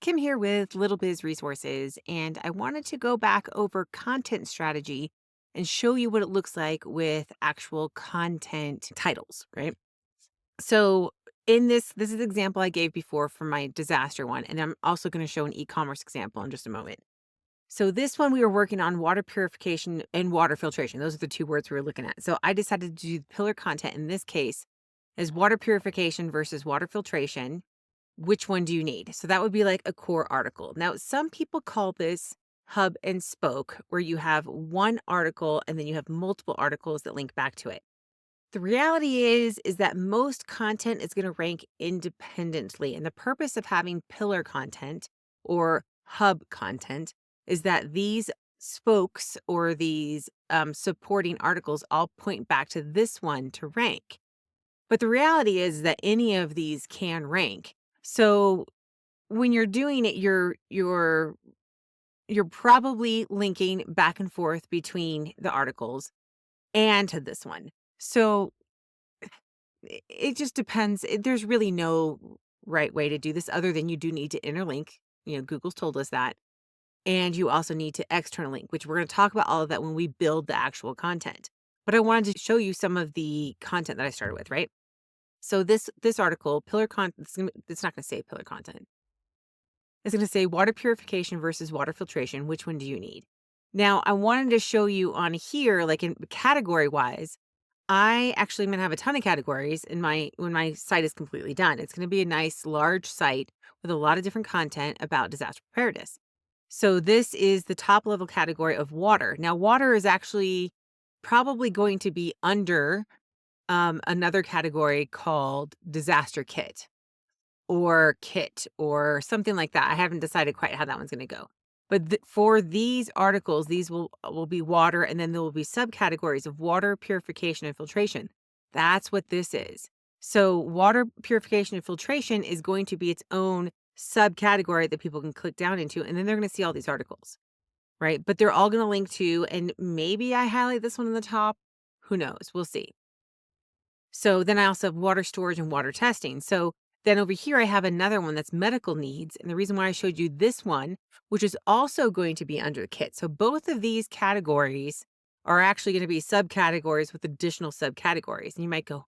Kim here with Little Biz Resources, and I wanted to go back over content strategy and show you what it looks like with actual content titles, right? So in this is the example I gave before for my disaster one, and I'm also going to show an e-commerce example in just a moment. So this one we were working on water purification and water filtration. Those are the two words we were looking at. So I decided to do pillar content in this case as water purification versus water filtration. Which one do you need? So that would be like a core article. Now, some people call this hub and spoke, where you have one article and then you have multiple articles that link back to it. The reality is that most content is going to rank independently. And the purpose of having pillar content or hub content is that these spokes or these supporting articles all point back to this one to rank. But the reality is that any of these can rank. So when you're doing it, you're probably linking back and forth between the articles and to this one. So it just depends. There's really no right way to do this other than you do need to interlink. Google's told us that. And you also need to external link, which we're going to talk about all of that when we build the actual content. But I wanted to show you some of the content that I started with, right? So this article, pillar content, it's not going to say pillar content. It's going to say water purification versus water filtration. Which one do you need? Now, I wanted to show you on here, like in category wise, I actually am going to have a ton of categories in when my site is completely done. It's going to be a nice large site with a lot of different content about disaster preparedness. So this is the top level category of water. Now, water is actually probably going to be under another category called disaster kit or something like that. I haven't decided quite how that one's going to go. But for these articles, these will be water, and then there will be subcategories of water purification and filtration. That's what this is. So water purification and filtration is going to be its own subcategory that people can click down into, and then they're going to see all these articles, right? But they're all going to link to, and maybe I highlight this one in the top. Who knows? We'll see. So then I also have water storage and water testing. So then over here, I have another one that's medical needs. And the reason why I showed you this one, which is also going to be under the kit. So both of these categories are actually going to be subcategories with additional subcategories. And you might go,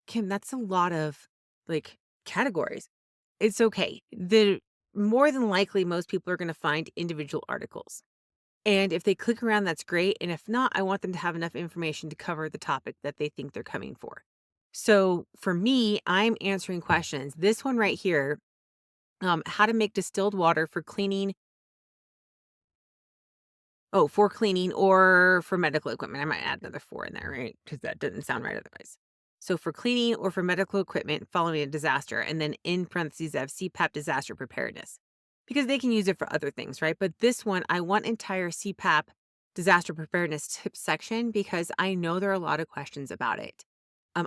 Kim, that's a lot of like categories. It's okay. The more than likely, most people are going to find individual articles. And if they click around, that's great. And if not, I want them to have enough information to cover the topic that they think they're coming for. So for me, I'm answering questions. This one right here, how to make distilled water for cleaning. Oh, for cleaning or for medical equipment. I might add another for in there, right? Because that doesn't sound right otherwise. So for cleaning or for medical equipment following a disaster, and then in parentheses, I have CPAP disaster preparedness because they can use it for other things, right? But this one, I want entire CPAP disaster preparedness tip section because I know there are a lot of questions about it.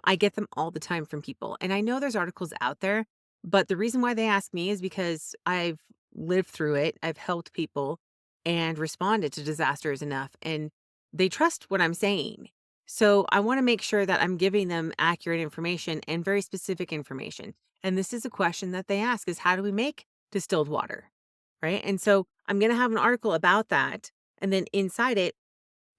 I get them all the time from people, and I know there's articles out there, but the reason why they ask me is because I've lived through it. I've helped people and responded to disasters enough, and they trust what I'm saying. So I want to make sure that I'm giving them accurate information and very specific information. And this is a question that they ask is how do we make distilled water? Right? And so I'm going to have an article about that. And then inside it,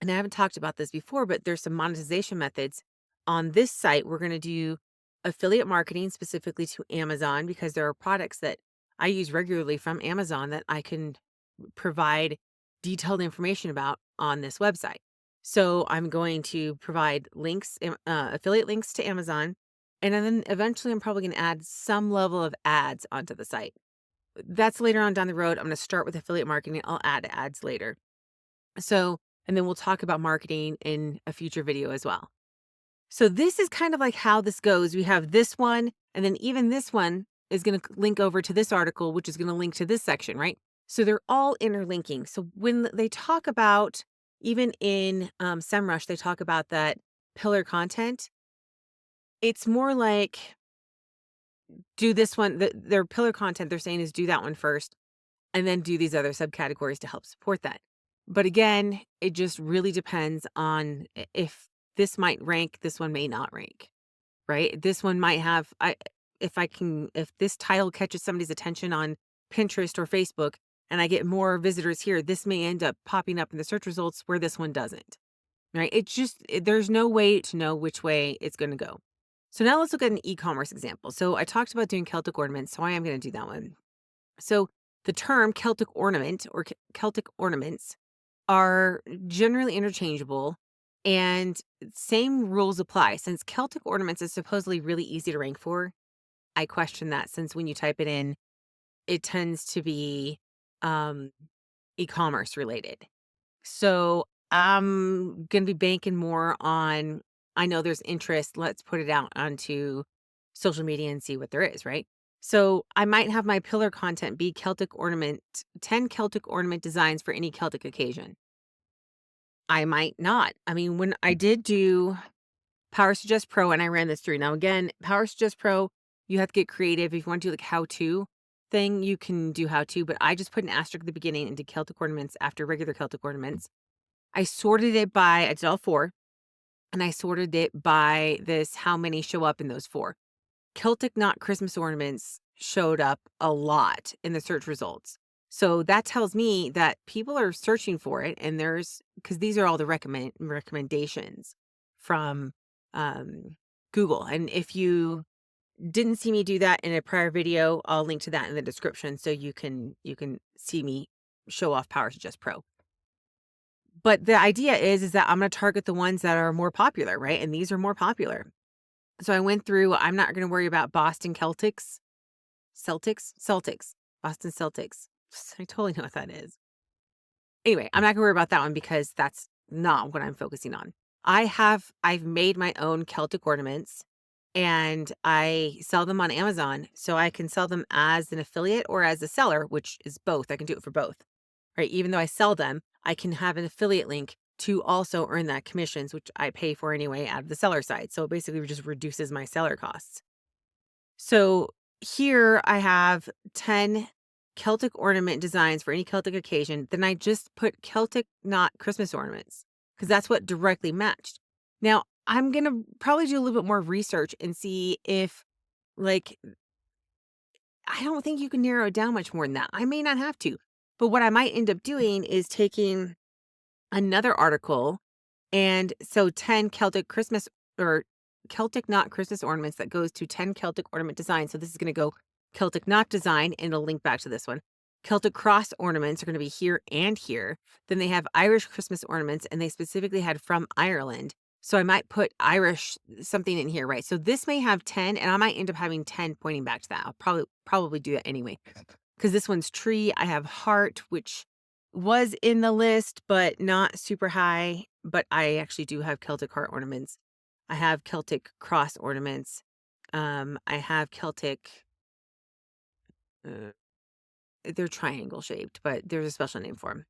and I haven't talked about this before, but there's some monetization methods on this site. We're going to do affiliate marketing specifically to Amazon because there are products that I use regularly from Amazon that I can provide detailed information about on this website. So I'm going to provide links, affiliate links to Amazon. And then eventually I'm probably going to add some level of ads onto the site. That's later on down the road. I'm going to start with affiliate marketing. I'll add ads later. So, and then we'll talk about marketing in a future video as well. So this is kind of like how this goes. We have this one, and then even this one is going to link over to this article, which is going to link to this section, right? So they're all interlinking. So when they talk about, even in SEMrush, they talk about that pillar content. It's more like do this one, their pillar content they're saying is do that one first, and then do these other subcategories to help support that. But again, it just really depends on if this might rank, this one may not rank, right? This one might have, if this title catches somebody's attention on Pinterest or Facebook and I get more visitors here, this may end up popping up in the search results where this one doesn't, right? There's no way to know which way it's going to go. So now let's look at an e-commerce example. So I talked about doing Celtic ornaments, so I am going to do that one. So the term Celtic ornament or Celtic ornaments are generally interchangeable and same rules apply. Since Celtic ornaments is supposedly really easy to rank for, I question that since when you type it in, it tends to be um, e-commerce related. So I'm going to be banking more on, I know there's interest. Let's put it out onto social media and see what there is, right? So I might have my pillar content be 10 Celtic ornament designs for any Celtic occasion. I might not. I mean, when I did do Power Suggest Pro and I ran this through. Now, again, Power Suggest Pro, you have to get creative. If you want to do like how to thing, you can do how to, but I just put an asterisk at the beginning and did Celtic ornaments after regular Celtic ornaments. I sorted it by, I did all 4, and I sorted it by this, how many show up in those 4. Celtic knot Christmas ornaments showed up a lot in the search results. So that tells me that people are searching for it, and because these are all the recommendations from Google. And if you didn't see me do that in a prior video, I'll link to that in the description so you can see me show off Power Suggest Pro. But the idea is that I'm going to target the ones that are more popular, right? And these are more popular. So I went through, I'm not going to worry about Boston Celtics, Boston Celtics. I totally know what that is. Anyway, I'm not going to worry about that one because that's not what I'm focusing on. I've made my own Celtic ornaments and I sell them on Amazon. So I can sell them as an affiliate or as a seller, which is both. I can do it for both, right? Even though I sell them, I can have an affiliate link to also earn that commissions, which I pay for anyway out of the seller side. So it basically just reduces my seller costs. So here I have 10 Celtic ornament designs for any Celtic occasion. Then I just put Celtic knot Christmas ornaments because that's what directly matched. Now I'm going to probably do a little bit more research and see if, like, I don't think you can narrow it down much more than that. I may not have to, but what I might end up doing is taking another article. And so 10 Celtic Christmas or Celtic knot Christmas ornaments that goes to 10 Celtic ornament designs. So this is going to go Celtic knot design and it'll link back to this one. Celtic cross ornaments are going to be here and here. Then they have Irish Christmas ornaments and they specifically had from Ireland. So I might put Irish something in here, right? So this may have 10 and I might end up having 10 pointing back to that. I'll probably do that anyway. Because this one's tree. I have heart, which was in the list, but not super high. But I actually do have Celtic heart ornaments. I have Celtic cross ornaments. I have Celtic, uh, they're triangle shaped, but there's a special name for them.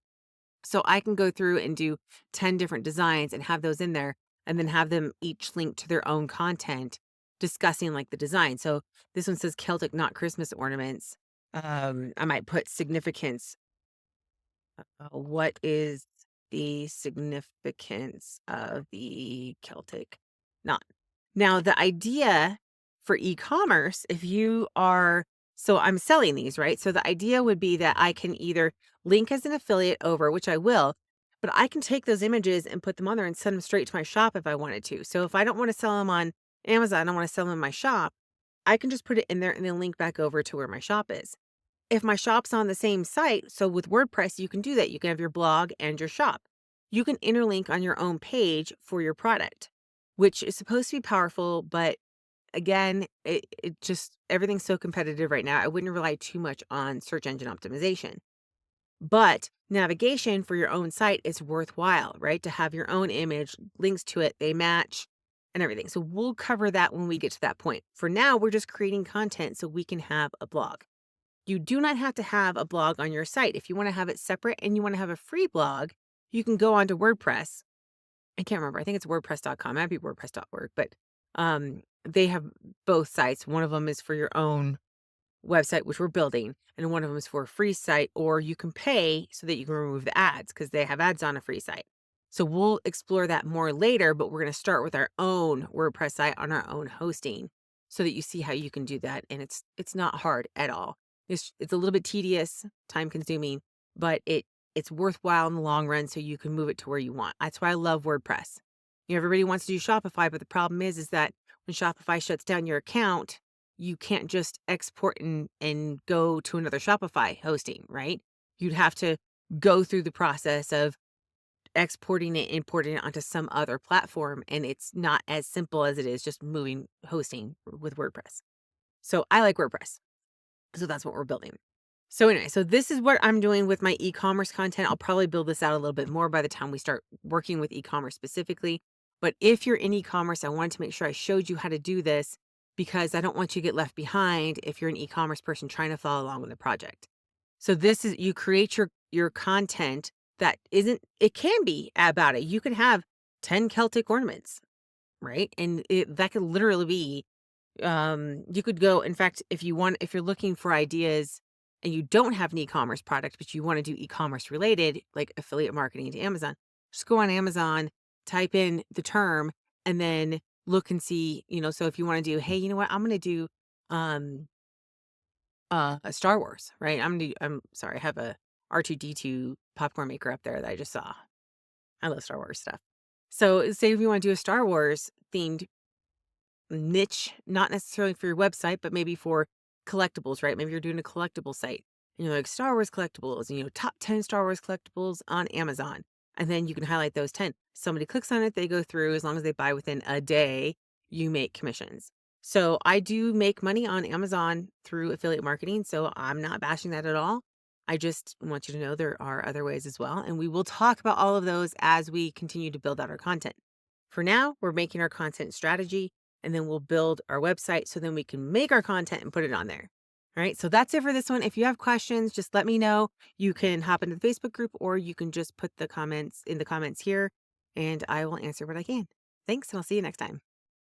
So I can go through and do 10 different designs and have those in there and then have them each link to their own content discussing like the design. So this one says Celtic knot Christmas ornaments. I might put significance. What is the significance of the Celtic knot? Now, the idea for e-commerce, if you are, so I'm selling these, right? So the idea would be that I can either link as an affiliate over, which I will, but I can take those images and put them on there and send them straight to my shop if I wanted to. So if I don't want to sell them on Amazon, I want to sell them in my shop, I can just put it in there and then link back over to where my shop is. If my shop's on the same site, so with WordPress, you can do that. You can have your blog and your shop. You can interlink on your own page for your product, which is supposed to be powerful. But again, it just, everything's so competitive right now. I wouldn't rely too much on search engine optimization. But navigation for your own site is worthwhile, right? To have your own image, links to it, they match and everything. So we'll cover that when we get to that point. For now, we're just creating content so we can have a blog. You do not have to have a blog on your site. If you want to have it separate and you want to have a free blog, you can go onto WordPress. I can't remember. I think it's wordpress.com. It might be wordpress.org, but they have both sites. One of them is for your own website, which we're building, and one of them is for a free site, or you can pay so that you can remove the ads because they have ads on a free site. So we'll explore that more later, but we're going to start with our own WordPress site on our own hosting so that you see how you can do that. And it's not hard at all. It's a little bit tedious, time consuming, but it's worthwhile in the long run so you can move it to where you want. That's why I love WordPress. Everybody wants to do Shopify, but the problem is that when Shopify shuts down your account, you can't just export and go to another Shopify hosting, right? You'd have to go through the process of exporting it, importing it onto some other platform, and it's not as simple as it is just moving hosting with WordPress. So I like WordPress. So that's what we're building. So anyway, so this is what I'm doing with my e-commerce content. I'll probably build this out a little bit more by the time we start working with e-commerce specifically. But if you're in e-commerce, I wanted to make sure I showed you how to do this because I don't want you to get left behind if you're an e-commerce person trying to follow along with the project. So this is you create your content that isn't it can be about it. You can have 10 Celtic ornaments, right? And that could literally be you could go in fact, if you're looking for ideas and you don't have an e-commerce product, but you want to do e-commerce related, like affiliate marketing to Amazon, just go on Amazon, type in the term, and then look and see, so if you want to do, hey, you know what, I'm gonna do um a Star Wars, right? I'm sorry, I have a R2D2 popcorn maker up there that I just saw. I love Star Wars stuff. So say if you want to do a Star Wars themed niche, not necessarily for your website, but maybe for collectibles, right? Maybe you're doing a collectible site and you're like Star Wars collectibles and top 10 Star Wars collectibles on Amazon. And then you can highlight those 10. Somebody clicks on it, they go through, as long as they buy within a day, you make commissions. So I do make money on Amazon through affiliate marketing. So I'm not bashing that at all. I just want you to know there are other ways as well. And we will talk about all of those as we continue to build out our content. For now, we're making our content strategy and then we'll build our website so then we can make our content and put it on there. All right. So that's it for this one. If you have questions, just let me know. You can hop into the Facebook group or you can just put the comments in the comments here and I will answer what I can. Thanks. And I'll see you next time.